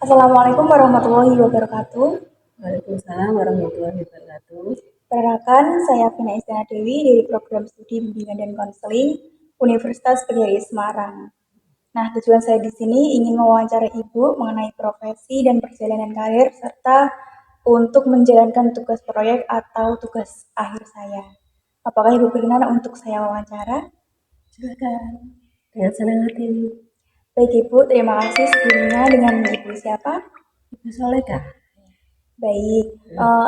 Assalamualaikum warahmatullahi wabarakatuh. Waalaikumsalam warahmatullahi wabarakatuh. Perkenalkan, saya Vina Istiana Dewi dari Program Studi Bimbingan dan Konseling Universitas PGRI Semarang. Nah, tujuan saya di sini ingin mewawancarai Ibu mengenai profesi dan perjalanan karir serta untuk menjalankan tugas proyek atau tugas akhir saya. Apakah Ibu berkenan untuk saya wawancara? Silakan. Dengan senang hati. Baik Ibu, terima kasih sebelumnya. Dengan Ibu siapa? Ibu Soleka. Baik,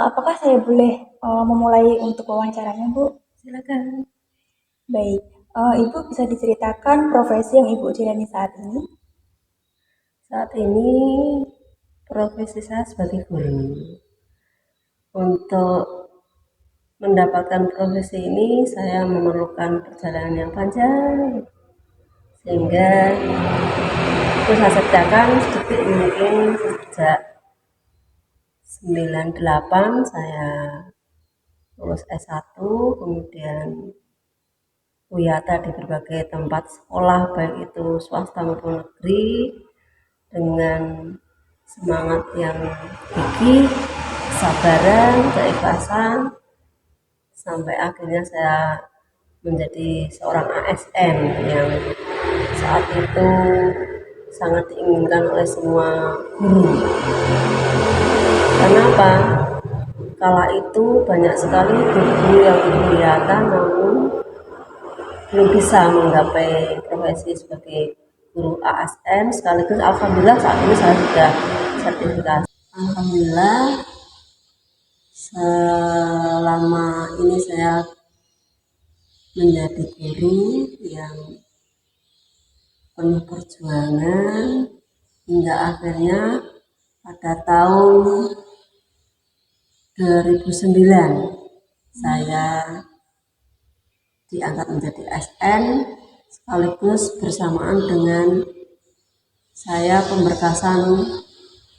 apakah saya boleh memulai untuk wawancaranya, Bu? Silakan. Baik, Ibu bisa diceritakan profesi yang Ibu jalani saat ini? Saat ini profesi saya sebagai guru. Untuk mendapatkan profesi ini saya memerlukan perjalanan yang panjang, sehingga itu saya ceritakan sedikit. Mungkin sejak 98 saya lulus S1, kemudian wiyata di berbagai tempat sekolah, baik itu swasta maupun negeri, dengan semangat yang gigih, kesabaran, keikhlasan, sampai akhirnya saya menjadi seorang ASN yang saat itu sangat diinginkan oleh semua guru. Kenapa? Kala itu banyak sekali guru yang berwiyata namun belum bisa menggapai profesi sebagai guru ASN, sekaligus alhamdulillah saat ini saya sudah sertifikasi. Alhamdulillah selama ini saya menjadi guru yang penuh perjuangan, hingga akhirnya pada tahun 2009 saya diangkat menjadi ASN, sekaligus bersamaan dengan saya pemberkasan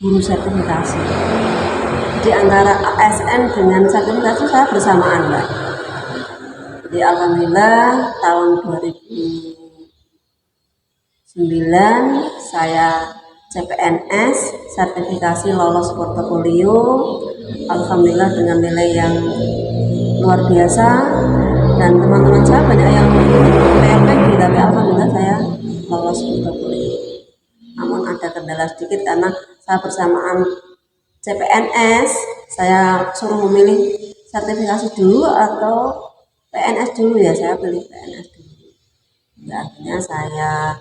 guru sertifikasi. Di antara ASN dengan sertifikasi saya bersamaan, Mbak. Jadi alhamdulillah tahun 2009 saya CPNS, sertifikasi lolos portofolio, alhamdulillah dengan nilai yang luar biasa, dan teman-teman saya banyak yang PRPG, tapi alhamdulillah saya lolos portofolio. Namun ada kendala sedikit karena saya bersamaan CPNS, saya suruh memilih sertifikasi dulu atau PNS dulu, ya saya pilih PNS dulu. Ya, akhirnya saya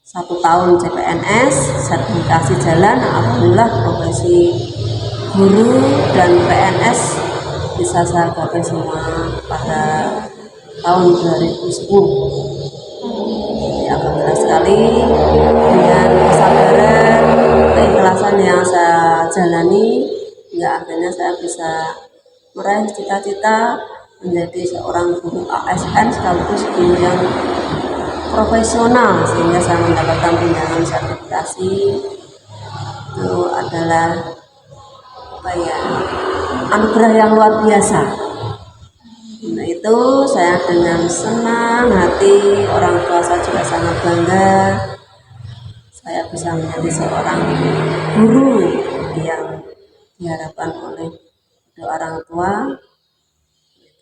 1 tahun CPNS, sertifikasi jalan, alhamdulillah profesi guru dan PNS bisa saya gapai semua pada tahun 2010. Ya, alhamdulillah sekali dengan kesabaran, keikhlasan yang saya jalani, hingga akhirnya saya bisa meraih cita-cita menjadi seorang guru ASN sekaligus guru yang profesional, sehingga saya mendapatkan tunjangan sertifikasi. Itu adalah anugerah yang luar biasa. Nah, itu saya dengan senang hati, orang tua saya juga sangat bangga saya bisa menjadi seorang guru yang diharapkan oleh orang tua.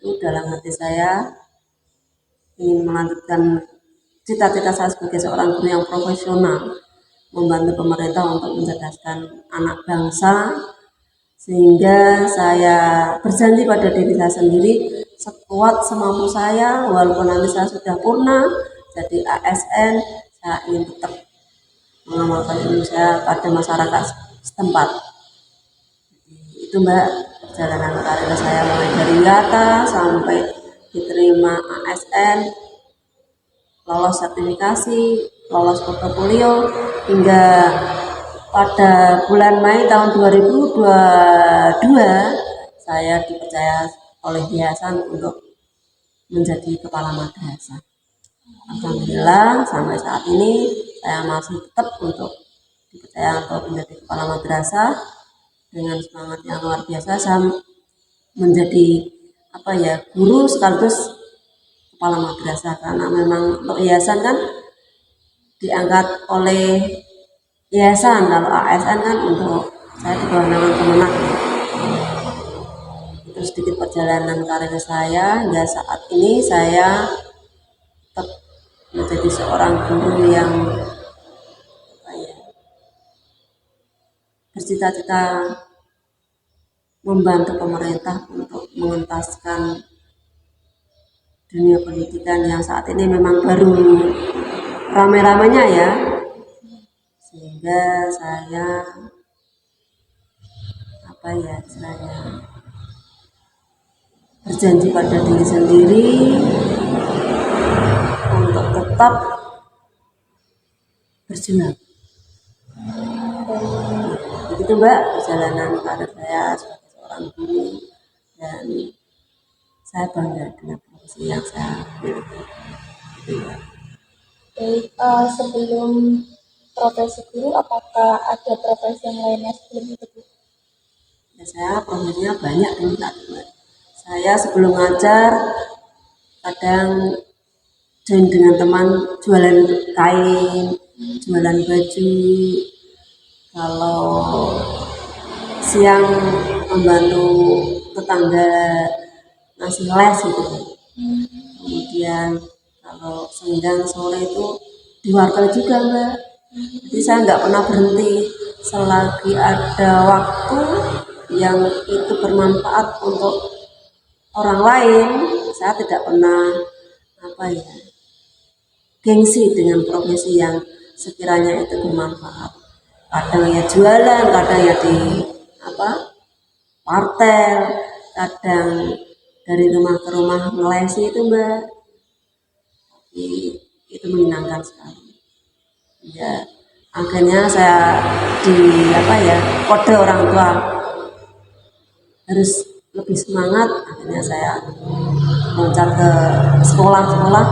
Itu dalam hati saya ingin melanjutkan cita-cita saya sebagai seorang guru yang profesional, membantu pemerintah untuk mencerdaskan anak bangsa, sehingga saya berjanji pada diri saya sendiri, sekuat semampu saya, walaupun nanti saya sudah purna jadi ASN, saya ingin tetap mengamalkan ilmu saya pada masyarakat setempat. Itu, Mbak, perjalanan karir saya mulai dari wiyata sampai diterima ASN, lolos sertifikasi, lolos portofolio, hingga pada bulan Mei tahun 2022 saya dipercaya oleh yayasan untuk menjadi kepala madrasah. Alhamdulillah sampai saat ini saya masih tetap untuk dipercaya untuk menjadi kepala madrasah. Dengan semangat yang luar biasa saya menjadi guru sekaligus kepala madrasah, karena memang untuk yayasan kan diangkat oleh yayasan. Kalau ASN kan untuk saya di bawah naungan Kemenak. Itu sedikit perjalanan karir saya hingga saat ini saya tetap menjadi seorang guru yang bercita-cita membantu pemerintah untuk mengentaskan dunia pendidikan yang saat ini memang baru ramai-ramainya ya, sehingga saya berjanji pada diri sendiri untuk tetap berjuang. Begitu Mbak perjalanan karir saya sebagai seorang guru, dan saya bangga dengan profesi yang saya miliki. Baik, sebelum profesi guru, apakah ada profesi yang lainnya sebelum itu, Bu? Ya, saya profesinya banyak dulu saat itu. Saya sebelum ngajar kadang join dengan teman jualan kain, jualan baju. Kalau siang membantu tetangga ngasih les gitu. Kemudian kalau senggang sore itu di wartel juga Mbak. Jadi saya nggak pernah berhenti selagi ada waktu yang itu bermanfaat untuk orang lain. Saya tidak pernah gengsi dengan profesi yang sekiranya itu bermanfaat. Kadang ya jualan, kadang ya di wartel, kadang dari rumah ke rumah ngelesi itu Mbak. Itu menyenangkan sekali. Ya, akhirnya saya kode orang tua harus lebih semangat. Akhirnya saya loncat ke sekolah-sekolah.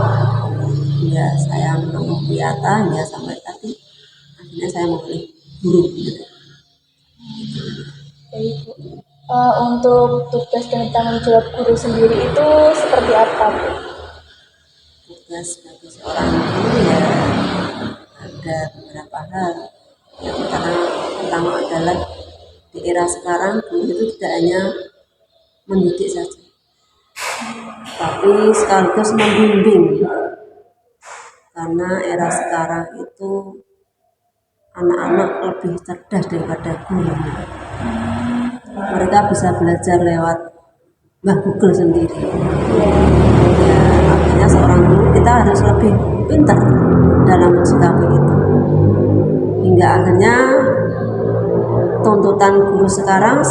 Ya, saya menempuh biata hingga sampai tadi. Akhirnya saya memilih guru. Baik, Bu. Untuk tugas dan tanggung jawab guru sendiri itu seperti apa, Bu? Tugas sebagai seorang guru ya ada beberapa hal. Yang pertama adalah di era sekarang guru itu tidak hanya mendidik saja, tapi sekaligus membimbing. Karena era sekarang itu anak-anak lebih cerdas daripada guru. Mereka bisa belajar lewat Google sendiri. Ya, artinya seorang guru kita harus lebih pintar dalam mensikapi itu. Hingga akhirnya tuntutan guru sekarang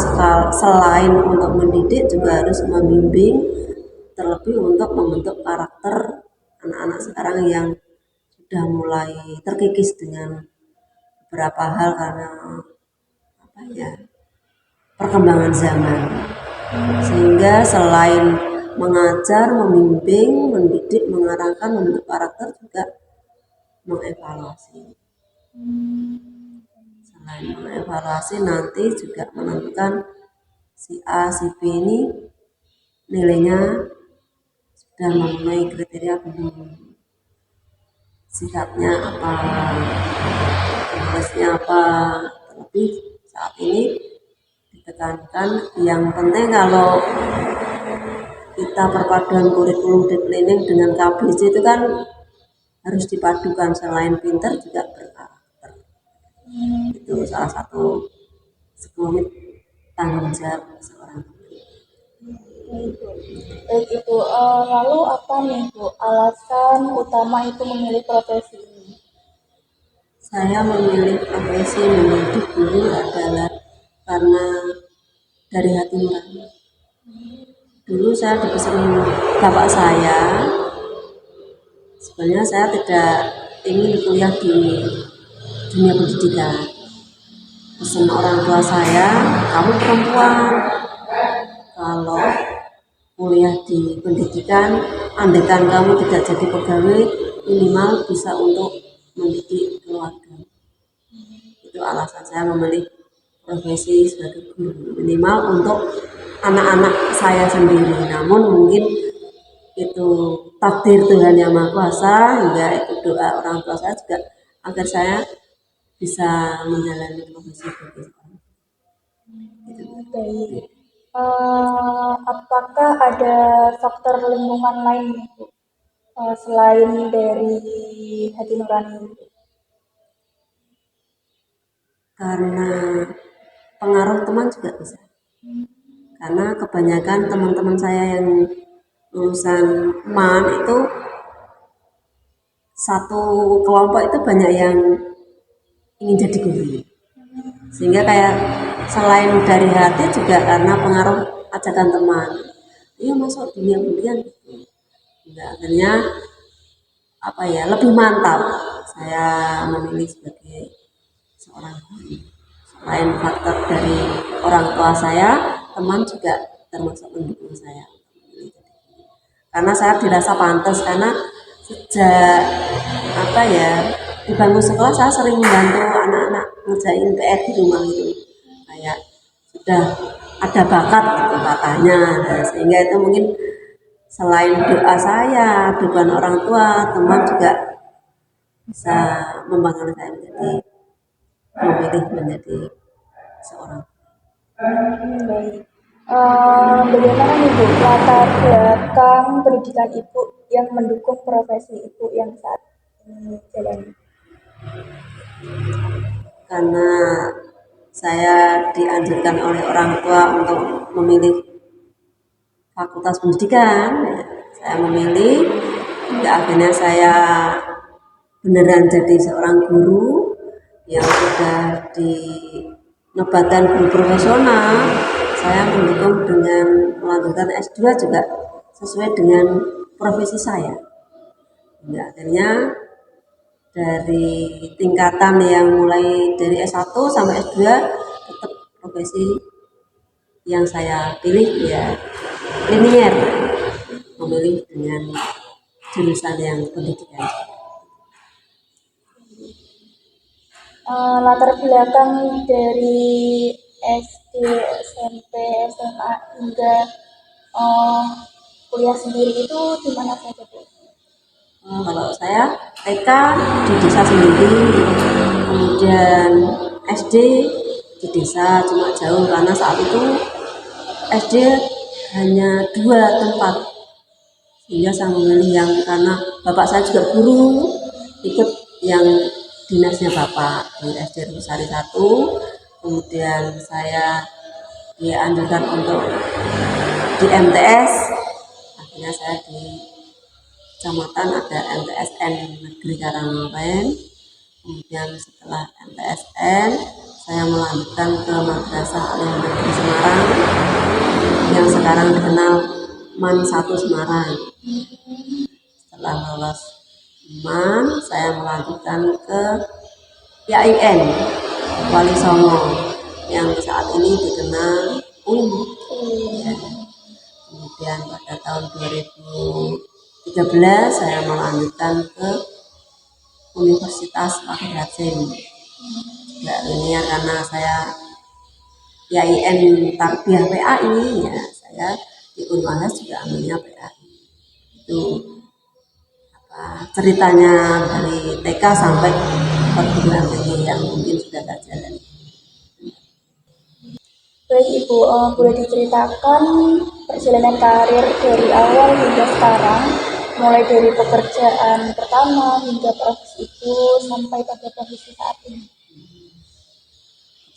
selain untuk mendidik juga harus membimbing, terlebih untuk membentuk karakter anak-anak sekarang yang sudah mulai terkikis dengan beberapa hal karena perkembangan zaman. Sehingga selain mengajar, membimbing, mendidik, mengarahkan, membentuk karakter, juga mengevaluasi. Selain mengevaluasi, nanti juga menentukan si A, si B ini nilainya sudah memenuhi kriteria belum, sikapnya apa, tugasnya apa. Terlebih saat ini ditekankan yang penting kalau kita perpaduan kurikulum deep learning dengan KBC itu kan harus dipadukan, selain pintar juga berkarakter. Itu salah satu sekelumit tanggung jawab seorang guru. Baik itu, lalu apa nih Bu alasan utama itu memilih profesi ini? Saya memilih profesi mendidik guru adalah karena dari hati nurani. Dulu saya dipesan bapak saya, sebenarnya saya tidak ingin kuliah di dunia pendidikan. Pesan orang tua saya, kamu perempuan, kalau kuliah di pendidikan, andaikan kamu tidak jadi pegawai, minimal bisa untuk mendidik keluarga. Itu alasan saya memilih profesi sebagai guru, minimal untuk anak-anak saya sendiri. Namun mungkin itu takdir Tuhan yang Maha Kuasa, hingga itu doa orang tua saya juga agar saya bisa menjalani profesi itu. Baik. Apakah ada faktor lingkungan lain nih, Bu? Selain dari hati nurani itu? Karena pengaruh teman juga bisa. Karena kebanyakan teman-teman saya yang lulusan MAN itu satu kelompok itu banyak yang ingin jadi guru. Sehingga kayak selain dari hati juga karena pengaruh ajakan teman. Iya masuk dunia pendidikan. Hingga akhirnya lebih mantap saya memilih sebagai seorang guru. Selain faktor dari orang tua saya, teman juga termasuk mendukung saya. Karena saya dirasa pantas karena sejak di bangku sekolah saya sering membantu anak-anak ngerjain PR di rumah itu, kayak sudah ada bakat gitu katanya. Nah, sehingga itu mungkin selain doa saya, dukungan orang tua, teman juga bisa membangun saya memilih menjadi seorang. Baik. Bagaimana nih Bu latar belakang pendidikan Ibu yang mendukung profesi Ibu yang saat ini jalani? Karena saya dianjurkan oleh orang tua untuk memilih fakultas pendidikan, saya memilih. Akhirnya saya beneran jadi seorang guru yang sudah dinobatkan guru profesional. Saya mendukung dengan melanjutkan S2 juga sesuai dengan profesi saya. Akhirnya dari tingkatan yang mulai dari S1 sampai S2 tetap profesi yang saya pilih ya linier, memilih dengan jurusan yang pendidikan. Latar belakang dari SD, SMP, SMA hingga kuliah sendiri itu di mana saja Bu? Kalau saya TK di desa sendiri, kemudian SD di desa cuma jauh karena saat itu SD hanya 2 tempat, sehingga saya memilih yang karena bapak saya juga guru, ikut yang dinasnya bapak di SD Rusari 1. Kemudian saya dianjurkan untuk di MTS, akhirnya saya di kecamatan ada MTSN Negeri Karangmanten. Kemudian setelah MTSN saya melanjutkan ke Madrasah Alia Negeri Semarang yang sekarang dikenal MAN 1 Semarang. Setelah lulus MAN saya melanjutkan ke YIN Wali Songo yang saat ini dikenal UIN. Kemudian pada tahun 2013 saya melanjutkan ke Universitas Fakih Hasim, juga linear karena saya YIN Tarbiyah PAI, ya saya di Unhas juga ambilnya PAI. Itu ceritanya dari TK sampai perguruan tinggi yang mungkin sudah tak jalan. Baik Ibu, boleh diceritakan perjalanan karir dari awal hingga sekarang, mulai dari pekerjaan pertama hingga profesi itu sampai pada posisi saat ini.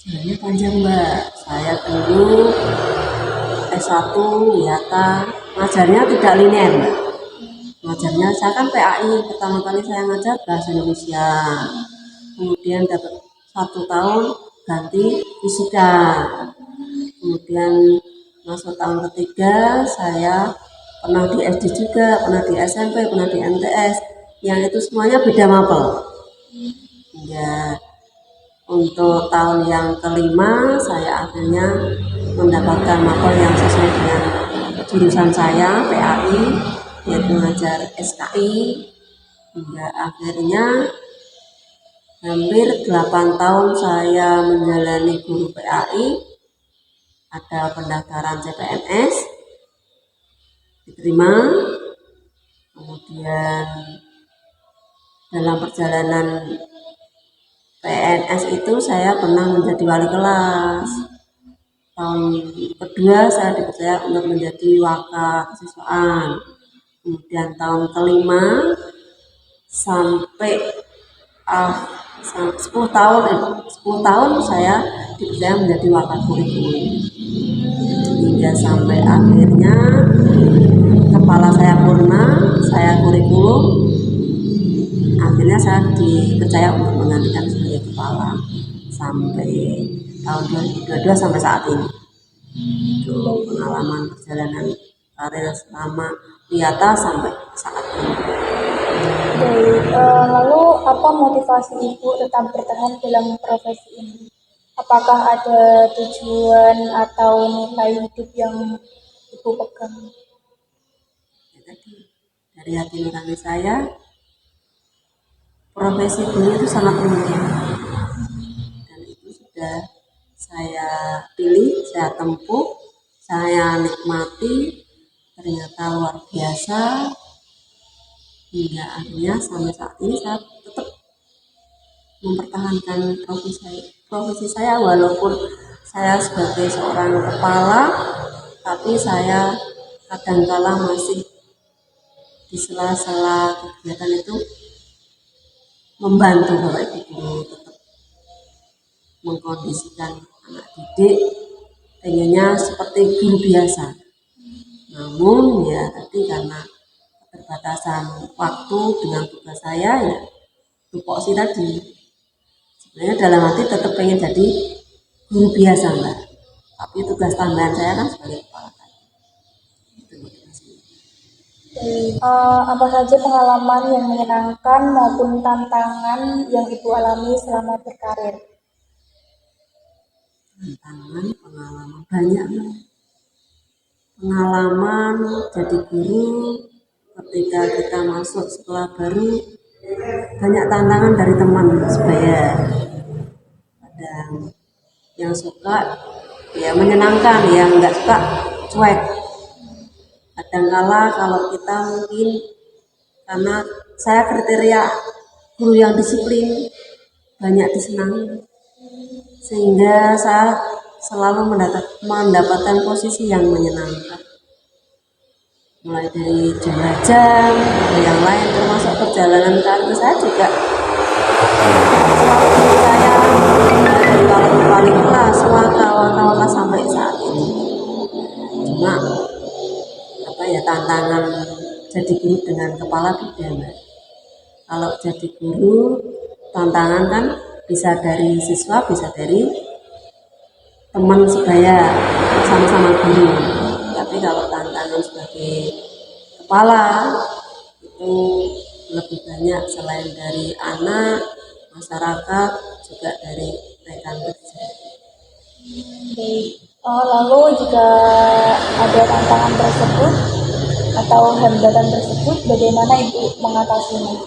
Jalannya panjang Mbak. Saya dulu S1 Wiyata, ngajarnya tidak linear Mbak. Ngajarnya saya kan PAI, pertama kali saya ngajar bahasa Indonesia. Kemudian dapat 1 tahun ganti fisika. Kemudian masuk tahun ketiga saya pernah di SD juga, pernah di SMP, pernah di MTS, yang itu semuanya beda mapel. Hingga untuk tahun yang kelima saya akhirnya mendapatkan mapel yang sesuai dengan jurusan saya PAI, yaitu mengajar SKI. Hingga akhirnya hampir 8 tahun saya menjalani guru PAI. Ada pendaftaran CPNS, diterima. Kemudian dalam perjalanan PNS itu saya pernah menjadi wali kelas. Tahun kedua saya dipercaya untuk menjadi waka kesiswaan. Kemudian tahun kelima sampai 10 tahun saya dipercaya menjadi waka kurikulum. Hingga sampai akhirnya kepala saya purna, saya kurikulum, akhirnya saya dipercaya untuk menggantikan sebagai kepala sampai tahun 2022 sampai saat ini. Itu pengalaman perjalanan karir selama Wiyata sampai saat ini. Baik, lalu apa motivasi Ibu tetap bertahan dalam profesi ini? Apakah ada tujuan atau nilai hidup yang Ibu pegang? Ya, tadi dari hati nurani saya, profesi guru itu sangat mulia dan itu sudah saya pilih, saya tempuh, saya nikmati, ternyata luar biasa. Hingga akhirnya sampai saat ini saya tetap mempertahankan profesi saya walaupun saya sebagai seorang kepala, tapi saya kadangkala masih di sela-sela kegiatan itu membantu Bapak Ibu guru tetap mengkondisikan anak didik pengennya seperti guru biasa. Namun ya tadi karena keterbatasan waktu dengan tugas saya ya tupoksi tadi. Sebenarnya dalam hati tetap pengen jadi guru biasa Mbak. Tapi tugas tambahan saya kan sebagai kepala tadi. Itu motivasinya. Apa saja pengalaman yang menyenangkan maupun tantangan yang Ibu alami selama berkarir? Tantangan, pengalaman banyak. Pengalaman jadi guru ketika kita masuk sekolah baru banyak tantangan dari teman sebaya. Kadang yang suka ya menyenangkan, yang nggak suka cuek. Kadangkala kalau kita mungkin karena saya kriteria guru yang disiplin banyak disenangi sehingga saya selalu mendapatkan posisi yang menyenangkan mulai dari jumlah jam atau yang lain termasuk perjalanan karir saya juga selalu saya dari wali kelas waka sampai saat ini. Cuma apa ya tantangan jadi guru dengan kepala beda Mbak. Kalau jadi guru tantangan kan bisa dari siswa, bisa dari teman sebaya sama-sama guru. Tapi kalau tantangan sebagai kepala itu lebih banyak selain dari anak, masyarakat, juga dari rekan kerja. Lalu jika ada tantangan tersebut atau hambatan tersebut, bagaimana Ibu mengatasinya?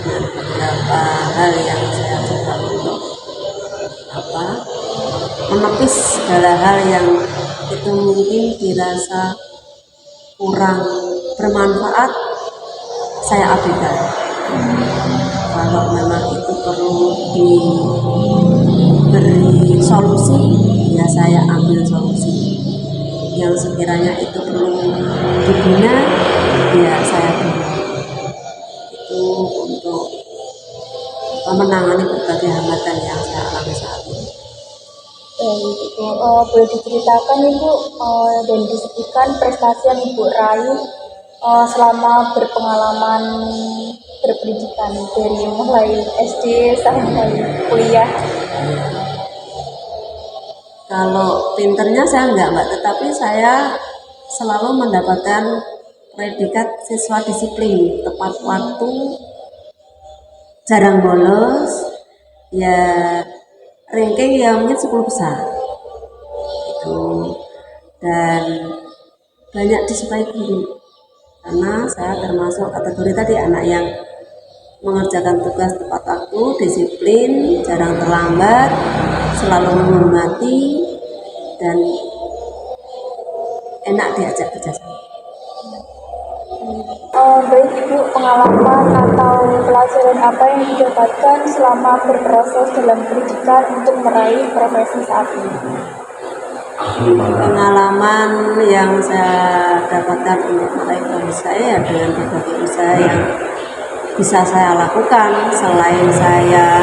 Beberapa hal yang saya coba untuk menepis segala hal yang itu mungkin dirasa kurang bermanfaat saya abaikan. Kalau memang itu perlu diberi solusi ya saya ambil solusi. Yang sekiranya itu perlu dibina ya saya bina. Itu untuk menangani berbagai hambatan yang saya alami saat ini. Itu boleh diceritakan Ibu dan disebutkan prestasi yang Ibu raih selama berpengalaman berpendidikan dari mulai SD sampai kuliah. Kalau pinternya saya enggak Mbak, tetapi saya selalu mendapatkan predikat siswa disiplin, tepat waktu, jarang bolos, ya ranking ya mungkin 10 besar itu, dan banyak disukai guru karena saya termasuk kategori tadi anak yang mengerjakan tugas tepat waktu, disiplin, jarang terlambat, selalu menghormati dan enak diajak kerjasama. Baik Ibu, pengalaman atau pelajaran apa yang didapatkan selama berproses dalam pendidikan untuk meraih profesi saat ini? Pengalaman yang saya dapatkan untuk meraih profesi saya dengan berbagai usaha yang bisa saya lakukan. Selain saya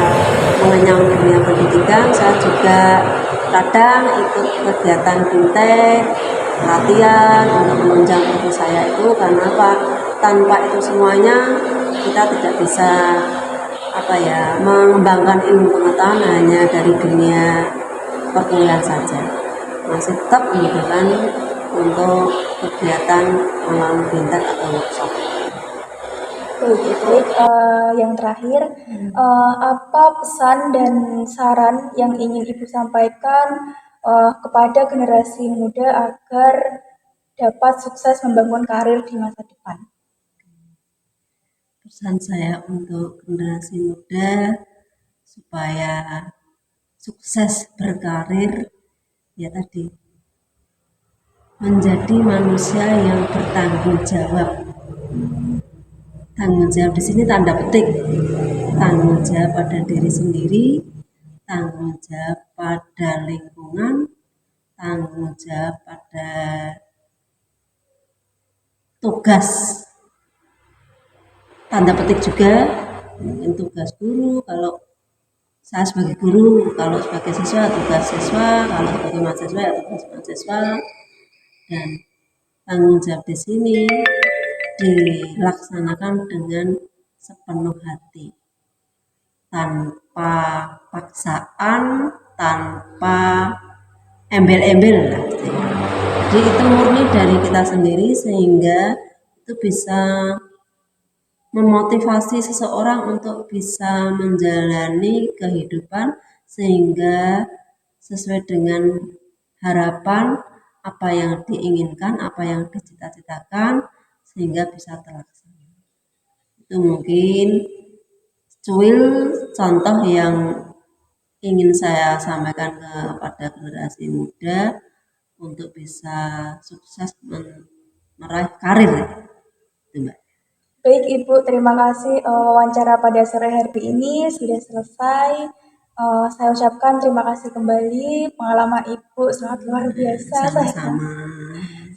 mengenyam dunia pendidikan, saya juga kadang ikut kegiatan fintech, latihan untuk menunjang profesi saya itu. Karena apa? Tanpa itu semuanya kita tidak bisa mengembangkan ilmu pengetahuan hanya dari dunia perkuliahan saja. Masih tetap membutuhkan untuk kegiatan online fintech atau workshop. Baik, yang terakhir, apa pesan dan saran yang ingin Ibu sampaikan kepada generasi muda agar dapat sukses membangun karir di masa depan? Pesan saya untuk generasi muda supaya sukses berkarir ya tadi, menjadi manusia yang bertanggung jawab. Tanggung jawab di sini tanda petik, tanggung jawab pada diri sendiri, tanggung jawab pada lingkungan, tanggung jawab pada tugas, tanda petik juga mungkin tugas guru, kalau saya sebagai guru, kalau sebagai siswa tugas siswa, kalau sebagai mahasiswa ya tugas mahasiswa. Dan tanggung jawab di sini dilaksanakan dengan sepenuh hati, tanpa paksaan, tanpa embel-embel lah. Jadi itu murni dari kita sendiri sehingga itu bisa memotivasi seseorang untuk bisa menjalani kehidupan sehingga sesuai dengan harapan, apa yang diinginkan, apa yang dicita-citakan sehingga bisa terlaksana. Itu mungkin cuil contoh yang ingin saya sampaikan kepada generasi muda untuk bisa sukses meraih karir. Itu Mbak. Baik Ibu, terima kasih wawancara pada sore hari ini sudah selesai. Saya ucapkan terima kasih kembali. Pengalaman Ibu sangat luar biasa. Sama-sama.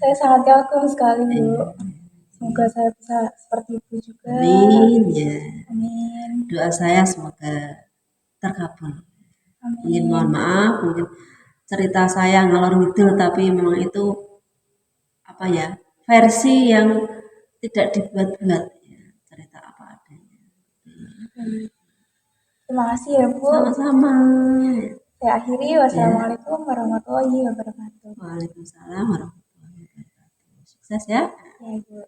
Saya sangat kagum sekali Bu. Semoga saya bisa seperti Ibu juga. Amin ya. Amin. Doa saya semoga terkabul. Amin. Mungkin mohon maaf, mungkin cerita saya ngalor ngidul tapi memang itu versi yang tidak dibuat-buat ya, cerita apa adanya. Terima kasih ya Bu. Sama-sama. Saya akhiri. Wassalamualaikum warahmatullahi wabarakatuh. Waalaikumsalam warahmatullahi wabarakatuh. Sukses ya. Ya Bu.